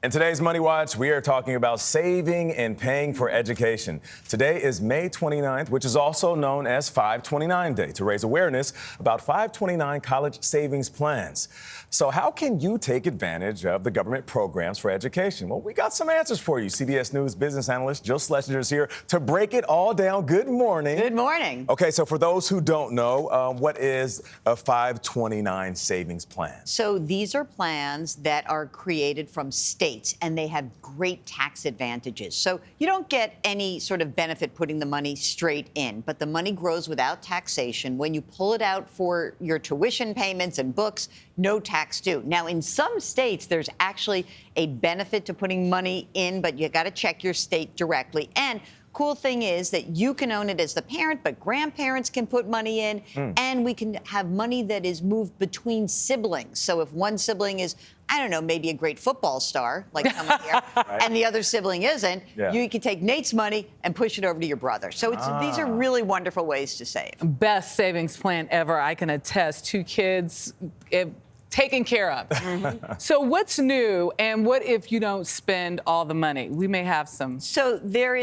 In today's Money Watch, we are talking about saving and paying for education. Today is May 29th, which is also known as 529 Day, to raise awareness about 529 college savings plans. So how can you take advantage of the government programs for education? Well, we got some answers for you. CBS News business analyst Jill Schlesinger is here to break it all down. Good morning. Good morning. Okay, so for those who don't know, what is a 529 savings plan? So these are plans that are created from states, and they have great tax advantages. So you don't get any sort of benefit putting the money straight in, but the money grows without taxation. When you pull it out for your tuition payments and books, no tax due. Now, in some states, there's actually a benefit to putting money in, but you got to check your state directly. And cool thing is that you can own it as the parent, but grandparents can put money in, and we can have money that is moved between siblings. So if one sibling is, I don't know, maybe a great football star, like someone here, right, and the other sibling isn't, you can take Nate's money and push it over to your brother. So these are really wonderful ways to save. Best savings plan ever. I can attest. 2 kids taken care of. So what's new, and what if you don't spend all the money? We may have some. So there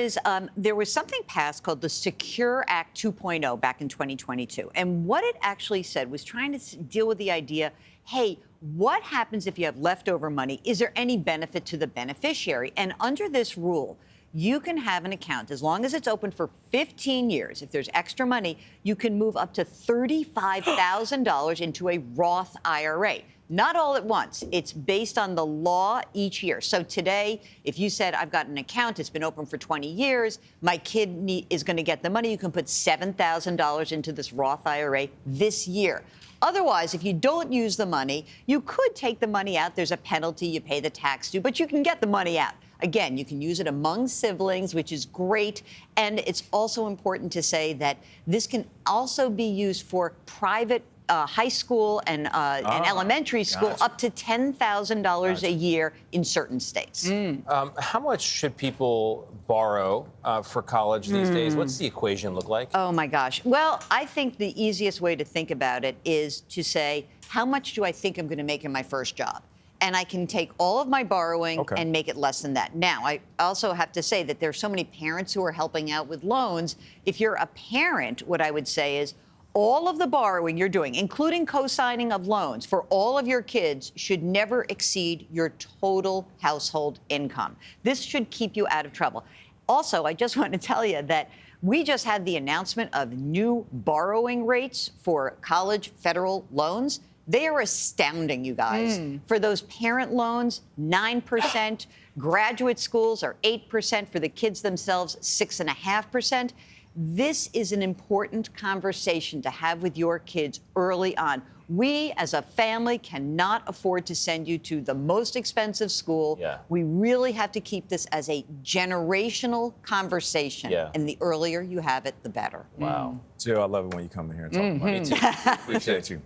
was something passed called the Secure Act 2.0 back in 2022. And what it actually said was trying to deal with the idea, hey, what happens if you have leftover money? Is there any benefit to the beneficiary? And under this rule, you can have an account as long as it's open for 15 years. If there's extra money, you can move up to $35,000 into a Roth IRA. Not all at once. It's based on the law each year. So today, if you said, I've got an account, it's been open for 20 years, my kid is going to get the money, you can put $7,000 into this Roth IRA this year. Otherwise, if you don't use the money, you could take the money out. There's a penalty. You pay the tax due, but you can get the money out. Again, you can use it among siblings, which is great. And it's also important to say that this can also be used for private high school and elementary school, up to $10,000 a year in certain states. How much should people borrow for college these days? What's the equation look like? Oh, my gosh. Well, I think the easiest way to think about it is to say, how much do I think I'm going to make in my first job? And I can take all of my borrowing and make it less than that. Now, I also have to say that there are so many parents who are helping out with loans. If you're a parent, what I would say is all of the borrowing you're doing, including co-signing of loans for all of your kids, should never exceed your total household income. This should keep you out of trouble. Also, I just want to tell you that we just had the announcement of new borrowing rates for college federal loans. They are astounding, you guys. For those parent loans, 9%. Graduate schools are 8%. For the kids themselves, 6.5%. This is an important conversation to have with your kids early on. We, as a family, cannot afford to send you to the most expensive school. We really have to keep this as a generational conversation. And the earlier you have it, the better. Wow. Jill, I love it when you come in here and talk about it. Me too. Appreciate you.